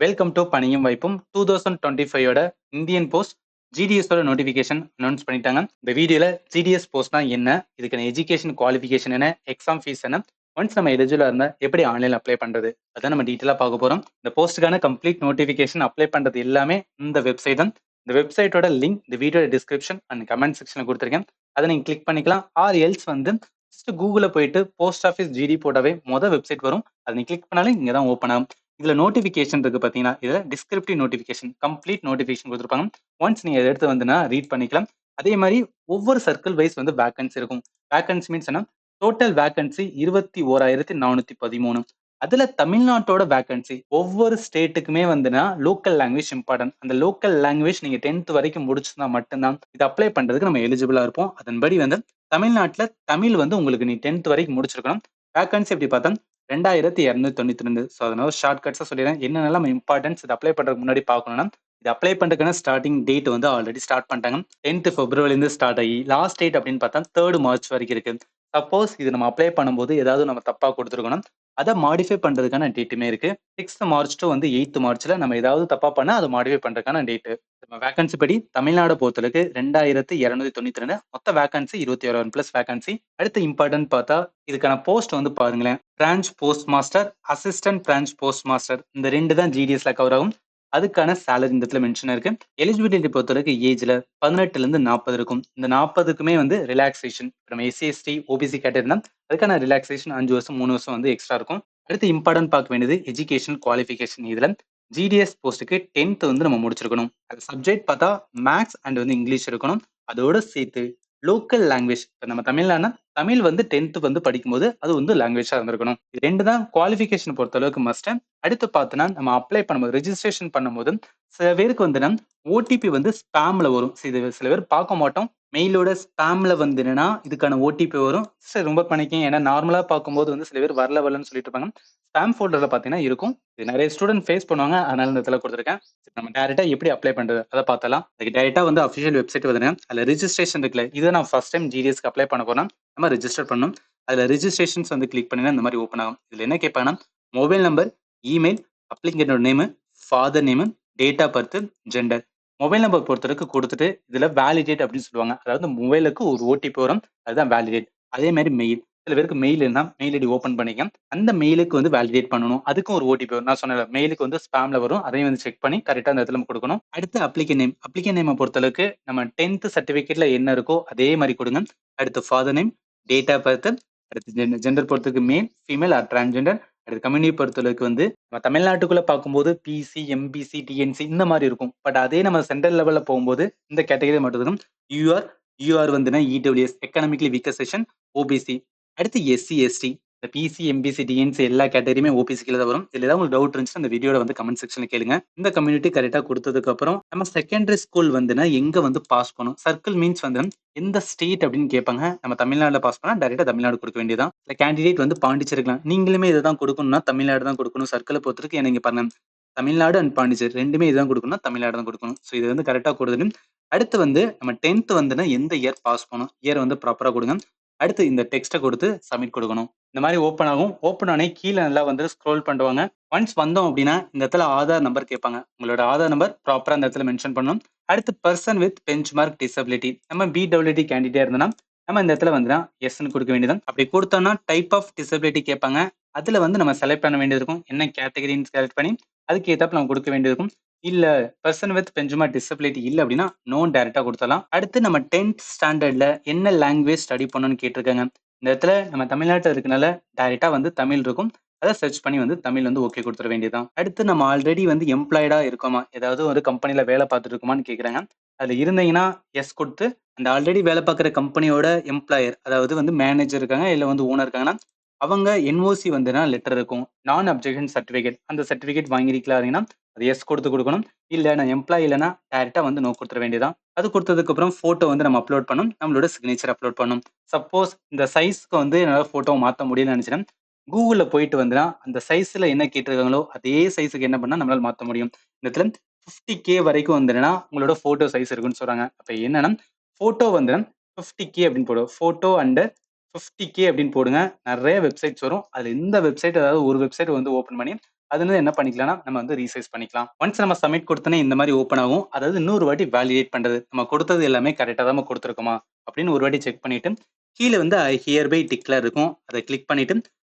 Welcome to பணியும் வாய்ப்பும் 2025 Indian post ஜிடிஎஸோட notification announce பண்ணிட்டாங்க. இந்த வீடியோல ஜிடிஎஸ் போஸ்ட்னா என்ன, இதுக்கான எஜுகேஷன் குவாலிஃபிகேஷன் என்ன, எக்ஸாம் ஃபீஸ் என்ன, ஒன்ஸ் நம்ம எலிஜிபிளா இருந்தா எப்படி ஆன்லைன்ல அப்ளை பண்றது, அதான் நம்ம டீட்டெயிலா பார்க்க போறோம். இந்த போஸ்ட்டுக்கான கம்ப்ளீட் நோட்டிஃபிகேஷன் அப்ளை பண்றது எல்லாமே இந்த வெப்சைட் தான். இந்த வெப்சைட்டோட லிங்க் இந்த வீடியோட டிஸ்கிரிப்ஷன் அண்ட் கமெண்ட் செக்ஷன்ல கொடுத்துருக்கேன். அதை நீங்க கிளிக் பண்ணிக்கலாம். ஆர் எல்ஸ் வந்து கூகுள்ல போயிட்டு போஸ்ட் ஆஃபீஸ் ஜிடி போட்டாவே வெப்சைட் வரும். அதை நீங்க கிளிக் பண்ணாலும் இங்க தான் ஓப்பன் ஆகும். இதுல நோட்டிபிகேஷன் இருக்கு பாத்தீங்கன்னா, இதுல டிஸ்கிரிப்டிவ் நோட்டிபிகேஷன் கம்ப்ளீட் நோட்டிபிகேஷன் கொடுத்துருப்பாங்க. ஒன்ஸ் நீங்க இதை எடுத்து வந்துன்னா ரீட் பண்ணிக்கலாம். அதே மாதிரி ஒவ்வொரு சர்க்கிள் வைஸ் வந்து வேகன்சி இருக்கும். வேகன்சி மீன்ஸ் என்ன, டோட்டல் வேகன்சி 21,413. அதுல தமிழ்நாட்டோட வேகன்சி ஒவ்வொரு ஸ்டேட்டுக்குமே வந்துன்னா லோக்கல் லாங்குவேஜ் இம்பார்ட்டன்ட். அந்த லோக்கல் லாங்குவேஜ் நீங்க 10th வரைக்கும் முடிச்சிருந்தா மட்டும்தான் இது அப்ளை பண்றதுக்கு நம்ம எலிஜிபிளா இருப்போம். அதன்படி வந்து தமிழ்நாட்டுல தமிழ் வந்து உங்களுக்கு நீ 10th வரைக்கும் முடிச்சிருக்கணும். வேகன்சி எப்படி பார்த்தா 2292. ஸோ அதனால ஷார்ட்கட்ஸா சொல்லிடுறேன். என்னென்னலாம் நம்ம இம்பார்ட்டன்ஸ் இது அப்ளை பண்றதுக்கு முன்னாடி பார்க்கணும்னா, இது அப்ளை பண்றதுக்கான ஸ்டார்டிங் டேட் வந்து ஆல்ரெடி ஸ்டார்ட் பண்ணிட்டாங்க. 10th பிப்ரவரிலேருந்து ஸ்டார்ட் ஆகி லாஸ்ட் டேட் அப்படின்னு பார்த்தா 3rd மார்ச் வரைக்கும் இருக்கு. சப்போஸ் இது நம்ம அப்ளை பண்ணும்போது ஏதாவது நம்ம தப்பா கொடுத்துருக்கணும், அதை மாடிஃபை பண்றதுக்கான டேட்டுமே இருக்கு. 6th மார்ச் டு வந்து 8th மார்ச்ல நம்ம ஏதாவது தப்பா பண்ணா அதை மாடிஃபை பண்றதுக்கான டேட். நம்ம வேகன்சி படி தமிழ்நாடு பொறுத்தளவுக்கு 2292. மொத்த வேகன்சி 21 பிளஸ் வேகன்சி. அடுத்து இம்பார்ட்டன்ட் பார்த்தா இதுக்கான போஸ்ட் வந்து பாருங்களேன். Branch post master, assistant branch post master, இந்த ரெண்டு தான் ஜிடிஎஸ்ல கவர் ஆகும். அதுக்கான சேலரி இந்த இடத்துல மென்ஷன் இருக்கு. எலிஜிபிலிட்டி பொறுத்தவரைக்கும் ஏஜ்ல 18ல இருந்து 40 இருக்கும். இந்த 40க்குமே வந்து ரிலாக்ஸேஷன். நம்ம எஸ்சி எஸ்டி ஓபிசி கேட்டகரி அதுக்கான ரிலாக்ஸேஷன் 5 வருஷம் 3 வருஷம் வந்து எக்ஸ்ட்ரா இருக்கும். அடுத்து இம்பார்ட்டன்ட் பார்க்க வேண்டியது எஜுகேஷன் குவாலிஃபிகேஷன். இதுல ஜிடிஎஸ் போஸ்ட்டுக்கு 10th வந்து நம்ம முடிச்சிருக்கணும். அது சப்ஜெக்ட் பார்த்தா மேக்ஸ் அண்ட் வந்து இங்கிலீஷ் இருக்கணும். அதோட சேர்த்து லோக்கல் லாங்குவேஜ், இப்போ நம்ம தமிழ்னா தமிழ் வந்து 10th வந்து படிக்கும்போது அது வந்து லாங்குவேஜா இருந்திருக்கணும். இது ரெண்டு தான் குவாலிஃபிகேஷன் பொறுத்த அளவுக்கு மஸ்ட். அடுத்து பார்த்தோன்னா நம்ம அப்ளை பண்ணும்போது ரெஜிஸ்ட்ரேஷன் பண்ணும்போது சில பேருக்கு வந்து ஓடிபி வந்து ஸ்பேம்ல வரும். சில பேர் பார்க்க மாட்டோம். மெயிலோட ஸ்பேம்ல வந்து என்னன்னா இதுக்கான ஓடிபி வரும். சார் ரொம்ப பண்ணிக்கங்க. ஏன்னா நார்மலா பார்க்கும்போது வந்து சில பேர் வரலன்னு சொல்லிட்டு இருப்பாங்க. ஸ்பேம் ஃபோல்டர்ல பார்த்தீங்கன்னா இருக்கும். இது நிறைய ஸ்டூடெண்ட் ஃபேஸ் பண்ணுவாங்க. அதனால இந்த இடத்துல கொடுத்துருக்கேன். நம்ம டேரக்டா எப்படி அப்ளை பண்றது அதை பார்த்தலாம். அதுக்கு டேரக்டா வந்து அஃபிஷியல் வெப்சைட் வந்து அதுல ரெஜிஸ்ட்ரேஷன் இருக்குல்ல, இதை நான் ஃபர்ஸ்ட் டைம் ஜிடிஎஸ்க்கு அப்ளை பண்ண போறேன். நம்ம ரெஜிஸ்டர் பண்ணணும். அதுல ரெஜிஸ்ட்ரேஷன்ஸ் வந்து கிளிக் பண்ணினா இந்த மாதிரி ஓப்பன் ஆகும். இதுல என்ன கேட்பாங்கன்னா மொபைல் நம்பர், இமெயில், அப்ளிகேட்டோட name, father name, date of birth, gender. Mobile number பொறுத்தவரைக்கும் கொடுத்துட்டு இதுல வேலிடேட் அப்படின்னு சொல்லுவாங்க. அதாவது மொபைலுக்கு ஒரு ஓடிபி வரும், அதுதான் வேலிடேட். அதே மாதிரி மெயில், சில பேருக்கு மெயில் இருந்தா மெயில் ஐடி ஓப்பன் பண்ணிக்க அந்த மெயிலுக்கு வந்து வேலிடேட் பண்ணணும். அதுக்கும் ஒரு ஓடிபி வரும். நான் சொன்ன மெயிலுக்கு வந்து ஸ்பேம்ல வரும். அதையும் வந்து செக் பண்ணி கரெக்டா அந்த இடத்துல கொடுக்கணும். அடுத்து அப்ளிகேன் நேம் பொறுத்தளவுக்கு நம்ம 10th சர்டிபிகேட்ல என்ன இருக்கோ அதே மாதிரி கொடுங்க. அடுத்து father name, date of birth, அடுத்து ஜெண்டர் பொறுத்ததுக்கு மேல், ஃபீமேல் ஆர் டிரான்ஸ்ஜெண்டர். அடுத்து கம்யூனிட்டி பொறுத்தளவுக்கு வந்து நம்ம தமிழ்நாட்டுக்குள்ள பார்க்கும்போது பிசி, எம்பிசி, டிஎன்சி இந்த மாதிரி இருக்கும். பட் அதே நம்ம சென்ட்ரல் லெவல்ல போகும்போது இந்த கேட்டகரி மட்டும் இருக்கும். யூஆர் யூஆர் வந்துன்னா EWS economically weaker section, OBC. அடுத்து எஸ்சி எஸ்டி. இந்த பிசி, எம்பிசி, டிஎன்சி எல்லா கேட்டகரியுமே ஓபிசி கீழ தான் வரும். இதுல ஏதாவது உங்களுக்கு டவுட் இருந்துச்சுன்னா இந்த வீடியோட வந்து கமெண்ட் செக்ஷன்ல கேளுங்க. இந்த கம்யூனிட்டி கரெக்டா கொடுத்ததுக்கு அப்புறம் நம்ம செகண்டரி ஸ்கூல் வந்துன்னா எங்க வந்து பாஸ் பண்ணும். சர்க்கிள் மீன்ஸ் வந்து எந்த ஸ்டேட் அப்படின்னு கேட்பாங்க. நம்ம தமிழ்நாடுல பாஸ் பண்ணா டைரக்டா தமிழ்நாடு கொடுக்க வேண்டியதான். இல்ல கேண்டிடேட் வந்து பாண்டிச்சேரி இருக்கலாம். நீங்களுமே இதை தான் கொடுக்கணும்னா தமிழ்நாடு தான் கொடுக்கணும். சர்க்கிளை பொறுத்தவரைக்கும் நீங்க பாருங்க, தமிழ்நாடு அண்ட் பாண்டிச்சேரி ரெண்டுமே இதுதான் கொடுக்கணும். தமிழ்நாடு தான் கொடுக்கணும். ஸோ இது வந்து கரெக்டா கொடுக்கணும். அடுத்து வந்து நம்ம 10th வந்துன்னா எந்த இயர் பாஸ் பண்ணணும், இயர் வந்து ப்ராப்பரா கொடுங்க. அடுத்து இந்த டெக்ஸ்ட்டை கொடுத்து சப்மிட் கொடுக்கணும். இந்த மாதிரி ஓப்பன் ஆகும். ஓப்பன் ஆனே கீழே நல்லா வந்து ஸ்க்ரோல் பண்ணுவாங்க. ஒன்ஸ் வந்தோம் அப்படின்னா இந்த இடத்துல ஆதார் நம்பர் கேட்பாங்க. உங்களோட ஆதார் நம்பர் ப்ராப்பரா இந்த இடத்துல மென்ஷன் பண்ணணும். அடுத்து பர்சன் வித் பெஞ்ச்மார்க் டிசபிலிட்டி, நம்ம பிடபிள்யூடி கேண்டிடேட் இருந்தோம்னா நம்ம இந்த இடத்துல வந்துன்னா எஸ்ன்னு கொடுக்க வேண்டியதான். அப்படி கொடுத்தோம்னா டைப் ஆஃப் டிசபிலிட்டி கேட்பாங்க. அதுல வந்து நம்ம செலக்ட் பண்ண வேண்டியது இருக்கும். என்ன கேட்டகரின்னு செலக்ட் பண்ணி அதுக்கு ஏத்தாப்புல நம்ம கொடுக்க வேண்டியது இருக்கும். இல்ல பர்சன் வித் பெஞ்ச்மார்க் டிசபிலிட்டி இல்ல அப்படின்னா நோ டைரக்டா கொடுத்தலாம். அடுத்து நம்ம 10th ஸ்டாண்டர்ட்ல என்ன லாங்குவேஜ் ஸ்டடி பண்ணணும்னு கேட்டிருக்காங்க. இந்த இடத்துல நம்ம தமிழ்நாட்டில் இருக்கனால டைரக்டா வந்து தமிழ் இருக்கும். அதை சர்ச் பண்ணி வந்து தமிழ் வந்து ஓகே கொடுத்துட வேண்டியதான். அடுத்து நம்ம ஆல்ரெடி வந்து எம்ப்ளாய்டா இருக்கோமா, ஏதாவது ஒரு கம்பெனில வேலை பார்த்துட்டு இருக்கோமான்னு கேட்குறாங்க. அதுல இருந்தீங்கன்னா எஸ் கொடுத்து அந்த ஆல்ரெடி வேலை பார்க்குற கம்பெனியோட எம்ப்ளாயர், அதாவது வந்து மேனேஜர் இருக்காங்க இல்ல வந்து ஓனர் இருக்காங்கன்னா அவங்க என்ஓசி வந்துன்னா லெட்டர் இருக்கும். நான் அப்ஜெக்ஷன் சர்டிஃபிகேட், அந்த சர்டிஃபிகேட் வாங்கிருக்கீங்கன்னா அது எஸ் கொடுத்து கொடுக்கணும். இல்ல நான் எம்ப்ளாயி இல்லைன்னா டைரக்டா வந்து நோ கொடுத்துட வேண்டியதான். அது கொடுத்ததுக்கு அப்புறம் போட்டோ வந்து நம்ம அப்லோட் பண்ணணும். நம்மளோட சிக்னேச்சர் அப்லோட் பண்ணணும். சப்போஸ் இந்த சைஸ்க்கு வந்து என்னால போட்டோ மாத்த முடியலன்னு நினைச்சேன், கூகுள்ல போயிட்டு வந்துன்னா அந்த சைஸ்ல என்ன கேட்டிருக்காங்களோ அதே சைஸுக்கு என்ன பண்ணா நம்மளால மாத்த முடியும். இந்த இடத்துல 50K வரைக்கும் வந்துன்னா உங்களோட போட்டோ சைஸ் இருக்குன்னு சொல்றாங்க. அப்ப என்னன்னா போட்டோ வந்து 50K அப்படின்னு போடுவோம். போட்டோ அண்டர் 50K அப்படின்னு போடுங்க. நிறைய வெப்சைட்ஸ் வரும். அதுல இந்த வெப்சைட் ஏதாவது ஒரு வெப்சைட் வந்து ஓபன் பண்ணி அது வந்து என்ன பண்ணிக்கலாம்னா நம்ம வந்து ரீசைஸ் பண்ணிக்கலாம். ஒன்ஸ் நம்ம சப்மிட் கொடுத்தோன்னே இந்த மாதிரி ஓப்பன் ஆகும். அதாவது இன்னொரு வாட்டி வேலிடேட் பண்றது. நம்ம கொடுத்தது எல்லாமே கரெக்டா தான் நம்ம கொடுத்துருக்கோமா அப்படின்னு ஒரு வாட்டி செக் பண்ணிட்டு கீழ வந்து ஐ ஹியர் பை டிக்ளேர் இருக்கும். அத கிளிக் பண்ணிட்டு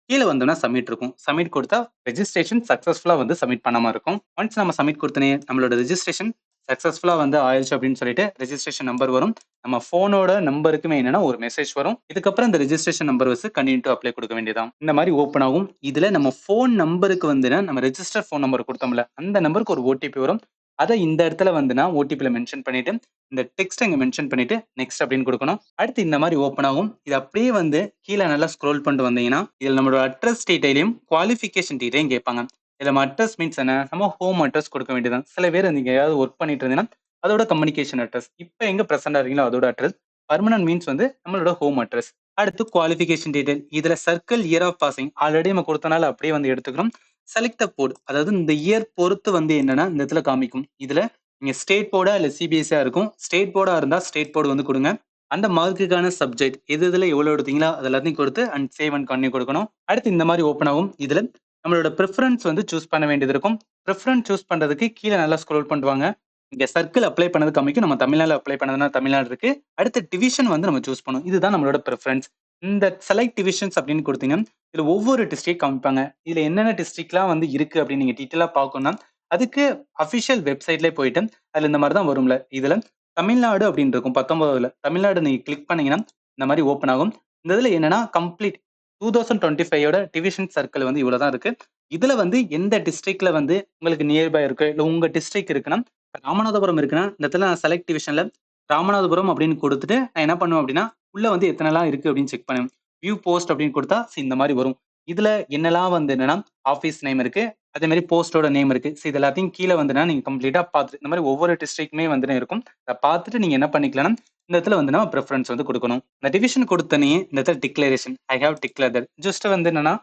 கீழ வந்தோம்னா சப்மிட் இருக்கும். சப்மிட் கொடுத்தா ரெஜிஸ்ட்ரேஷன் சக்சஸ்ஃபுல்லா வந்து சப்மிட் பண்ண மாரி இருக்கும். ஒன்ஸ் நம்ம சப்மிட் கொடுத்தோனே நம்மளோட ரெஜிஸ்ட்ரேஷன் சக்சஸ்ஃபுல்லா வந்து ஆயிருச்சு அப்படின்னு சொல்லிட்டு ரெஜிஸ்ட்ரேஷன் நம்பர் வரும். நம்ம ஃபோனோட நம்பருக்குமே என்னன்னா ஒரு மெசேஜ் வரும். இதுக்கப்புறம் இந்த ரெஜிஸ்ட்ரேஷன் நம்பர் வச்சு கன்டின்யூ டூ அப்ளை கொடுக்க வேண்டியதுதான். இந்த மாதிரி ஓப்பன் ஆகும். இதுல நம்ம ஃபோன் நம்பருக்கு வந்துனா நம்ம ரெஜிஸ்டர் ஃபோன் நம்பர் கொடுத்தோம்ல, அந்த நம்பருக்கு ஒரு ஓடிபி வரும். அத இந்த இடத்துல வந்துனா ஓடிபில மென்ஷன் பண்ணிட்டு இந்த டெக்ஸ்ட் இங்க மென்ஷன் பண்ணிட்டு நெக்ஸ்ட் அப்படின்னு கொடுக்கணும். அடுத்து இந்த மாதிரி ஓப்பன் ஆகும். இது அப்படியே வந்து கீழ நல்லா ஸ்க்ரோல் பண்ணிட்டு வந்தீங்கன்னா, இதுல நம்மளோட அட்ரஸ் டீடைலையும் குவாலிஃபிகேஷன் டீடைலையும் கேட்பாங்க. இதுல நம்ம அட்ரஸ் மீன்ஸ் என்ன? நம்ம ஹோம் அட்ரஸ் கொடுக்க வேண்டியதுதான். சில பேர் நீங்க ஏதாவது ஒர்க் பண்ணிட்டு இருந்தீங்கன்னா, அதோட கம்யூனிகேஷன் அட்ரஸ். இப்ப எங்க பிரசன்ட்டா இருக்கீங்களோ அதோட அட்ரஸ். பெர்மனன்ட் மீன்ஸ் வந்து நம்மளோட ஹோம் அட்ரஸ். அடுத்து குவாலிஃபிகேஷன் டீடைல். இதுல circle year of passing already நம்ம கொடுத்தனால அப்படியே வந்து எடுத்துக்கிறோம். Select the board. அதாவது இந்த இயர் பொறுத்து வந்து என்னன்னா இந்த இடத்துல காமிக்கும். இதுல நீங்க ஸ்டேட் போர்டா இல்ல சிபிஎஸ்சியா இருக்கும். ஸ்டேட் போர்டா இருந்தா ஸ்டேட் போர்டு வந்து கொடுங்க. அந்த மார்க்குக்கான சப்ஜெக்ட் எது எதுல எவ்வளவு எடுத்தீங்களோ அது எல்லாத்தையும் கொடுத்து அண்ட் சேவ் அண்ட் கன்டினியூ கொடுக்கணும். அடுத்து இந்த மாதிரி ஓப்பன் ஆகும். இதுல நம்மளோட ப்ரிஃபரன்ஸ் வந்து சூஸ் பண்ண வேண்டியது இருக்கும். ப்ரிஃபரன்ஸ் சூஸ் பண்றதுக்கு கீழ நல்லா ஸ்க்ரோல் பண்ணுவாங்க. இங்க சர்க்கிள் அப்ளை பண்ணது காமிக்கும். நம்ம தமிழ்நாடுல அப்ளை பண்ணதுனா தமிழ்நாடு இருக்கு. அடுத்து டிவிஷன் வந்து நம்ம சூஸ் பண்ணணும். இதுதான் நம்மளோட ப்ரிஃபரன்ஸ். இந்த செலக்ட் டிவிஷன்ஸ் அப்படின்னு கொடுத்தீங்கன்னா, இதுல ஒவ்வொரு டிஸ்ட்ரிக்ட் காமிப்பாங்க. இதுல என்னென்ன டிஸ்ட்ரிக்ட்லாம் வந்து இருக்கு அப்படின்னு நீங்க டீட்டெயிலா பார்க்கணும்னா, அதுக்கு அபிஷியல் வெப்சைட்லயே போயிட்டு அதுல இந்த மாதிரி தான் வரும்ல. இதுல தமிழ்நாடு அப்படின்னு இருக்கும் 19ல. தமிழ்நாடு நீங்க கிளிக் பண்ணீங்கன்னா, இந்த மாதிரி ஓப்பன் ஆகும். இந்த இதுல என்னன்னா கம்ப்ளீட் 2025யோட டிவிஷன் சர்க்கிள் வந்து இவ்வளவு தான் இருக்கு. இதுல வந்து எந்த டிஸ்ட்ரிக்ட்ல வந்து உங்களுக்கு நியர்பை இருக்கு, இல்ல உங்க டிஸ்ட்ரிக்ட் இருக்குன்னா, ராமநாதபுரம் இருக்குன்னா, இந்த இடத்துல நான் செலக்ட் டிவிஷன்ல ராமநாதபுரம் அப்படின்னு கொடுத்துட்டு நான் என்ன பண்ணுவேன் அப்படின்னா, உள்ள வந்து எத்தனைலாம் இருக்கு அப்படின்னு செக் பண்ணுவேன். வியூ போஸ்ட் அப்படின்னு கொடுத்தா இந்த மாதிரி வரும். இதுல என்னலாம் வந்து என்னன்னா, ஆஃபீஸ் நேம் இருக்கு. அதே மாதிரி போஸ்டோட நேம் இருக்கு. இது எல்லாத்தையும் கீழ வந்துனா நீங்க கம்ப்ளீட்டா பார்த்துட்டு இந்த மாதிரி ஒவ்வொரு டிஸ்ட்ரிக்ட்மே வந்துட்டு இருக்கும். அத பார்த்துட்டு நீங்க என்ன பண்ணிக்கலாம்னா, இந்த இடத்துல வந்து நம்ம பிரெஃபரன்ஸ் வந்து கொடுக்கணும். இந்த டிவிஷன் கொடுத்தோனே இந்த இடத்துல declaration I have declared that. Just வந்து என்னன்னா,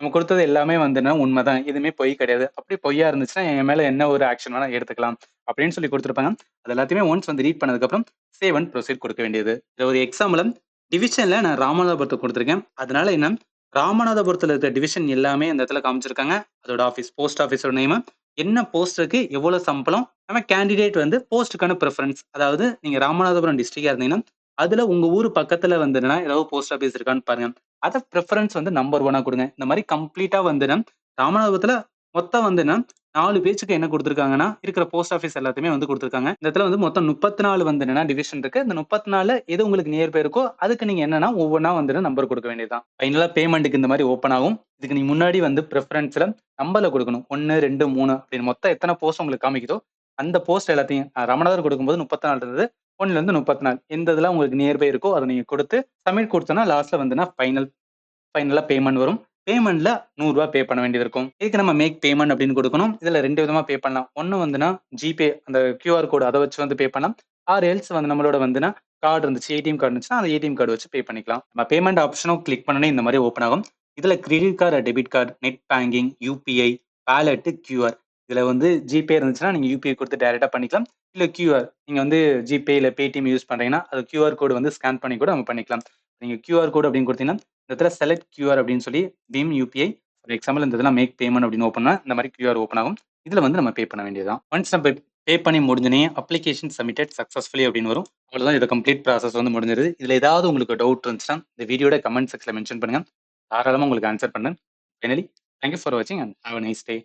நம்ம கொடுத்தது எல்லாமே வந்துன்னா உண்மைதான். எதுவுமே பொய் கிடையாது. அப்படி பொய்யா இருந்துச்சுன்னா என் மேல என்ன ஒரு ஆக்ஷன் வேணா எடுத்துக்கலாம். அப்படின்னு சொல்லி கொடுத்துருப்பாங்க. அது எல்லாத்தையுமே ஒன்ஸ் வந்து ரீட் பண்ணதுக்கப்புறம் சேவ் அண்ட் ப்ரொசீட் கொடுக்க வேண்டியது. இதுல ஒரு எக்ஸாம்பிள் டிவிஷன்ல நான் ராமநாதபுரத்தை கொடுத்துருக்கேன். அதனால என்ன ராமநாதபுரத்துல இருக்க டிவிஷன் எல்லாமே அந்த இடத்துல காமிச்சிருக்காங்க. அதோட ஆஃபீஸ், போஸ்ட் ஆஃபீஸோட நேம், என்ன போஸ்ட்ருக்கு எவ்வளவு சம்பளம், நம்ம கேண்டிடேட் வந்து போஸ்ட்டுக்கான பிரெஃபரன்ஸ். அதாவது நீங்க ராமநாதபுரம் டிஸ்ட்ரிக்டா இருந்தீங்கன்னா, அதுல உங்க ஊர் பக்கத்துல வந்துன்னா ஏதாவது போஸ்ட் ஆஃபீஸ் இருக்கான்னு பாருங்க. அத பிரெஃபரன்ஸ் வந்து நம்பர் 1 குடுங்க. இந்த மாரி கம்ப்ளீட்டா வந்துன்னா, ராமநாதபுரத்துல மொத்தம் வந்துன்னா 4 பேஜ்க்கு என்ன குடுத்துருக்காங்கன்னா, இருக்கிற போஸ்ட் ஆஃபீஸ் எல்லாத்தையுமே வந்து குடுத்துருக்காங்க. இந்த இடத்துல வந்து மொத்தம் 34 வந்து என்னன்னா டிவிஷன் இருக்கு. இந்த 34ல எது உங்களுக்கு நியர் பை இருக்கோ, அதுக்கு நீங்க என்னன்னா ஒவ்வொன்னா வந்துட்டு நம்பர் குடுக்க வேண்டியது தான். ஃபைனலா பேமெண்ட்க்கு இந்த மாரி ஓப்பன் ஆகும். இதுக்கு நீங்க முன்னாடி வந்து பிரெஃபரன்ஸ்ல நம்பர்ல குடுக்கணும். 1, 2, 3 அப்படின்னு மொத்தம் எத்தன போஸ்ட் உங்களுக்கு காமிக்குதோ, அந்த போஸ்ட் எல்லாத்தையும் ராமநாதபுரம் குடுக்கும்போது 34 இருந்தது. 1ல இருந்து 34 எந்த இதெல்லாம் உங்களுக்கு நியர் பை இருக்கோ, அத நீங்க குடுத்து சப்மிட் குடுத்தோம்னா லாஸ்ட்ல வந்துன்னா ஃபைனலா பேமெண்ட் வரும். பேமெண்ட்ல ரூ. 100 பே பண்ண வேண்டியது இருக்கும். இதுக்கு நம்ம மேக் பேமெண்ட் அப்படின்னு குடுக்கணும். இதுல 2 விதமா பே பண்ணலாம். ஒண்ணு வந்துன்னா ஜிபே அந்த கியூஆர் கோட் அத வச்சு வந்து பே பண்ணலாம். ஆர் எல்ஸ் வந்து நம்மளோட வந்துன்னா கார்டு இருந்துச்சு, ஏடிஎம் கார்டு இருந்துச்சுன்னா, அந்த ஏடிஎம் கார்டு வச்சு பே பண்ணிக்கலாம். நம்ம பேமெண்ட் ஆப்ஷனும் கிளிக் பண்ணோனே இந்த மாரி ஓப்பன் ஆகும். இதுல credit card, debit card, net banking, UPI, wallet, QR. இதுல வந்து ஜிபே இருந்துச்சுன்னா, நீங்க யுபிஐ குடுத்து டைரக்ட்டா பண்ணிக்கலாம். இல்ல கியூஆர் நீங்க வந்து ஜிபே இல்ல பேடிஎம் யூஸ் பண்றீங்கன்னா, அது கியூஆர் கோட் வந்து ஸ்கேன் பண்ணி கூட நம்ம பண்ணிக்கலாம். நீங்க கியூஆர் கோட் அப்படின்னு குடுத்தீங்கன்னா, இந்த இடத்துல செலக்ட் கியூஆர் அப்படின்னு சொல்லி பீம் யுபிஐ ஃபார் எக்ஸாம்பிள் இந்த இதெல்லாம் மேக் பேமெண்ட் அப்படின்னு ஓப்பன் பண்ணா இந்த மாதிரி கியூஆர் ஓப்பன் ஆகும். இதுல வந்து நம்ம பே பண்ண வேண்டியதுதான். ஒன்ஸ் நம்ம பே பண்ணி முடிஞ்சோனே அப்ளிகேஷன் சப்மிட்டட் சக்சஸ்ஃபுல்லி அப்படின்னு வரும். அவ்வளவுதான் இது கம்ப்ளீட் ப்ராசஸ் வந்து முடிஞ்சிருது. இதுல ஏதாவது உங்களுக்கு டவுட் இருந்துச்சுன்னா இந்த வீடியோட கமெண்ட் செக்ஷன்ல மென்ஷன் பண்ணுங்க. தாராளமா உங்களுக்கு ஆன்சர் பண்ணேன். ஃபைனலி தேங்க் யூ ஃபார் வாட்சிங் and have a nice day.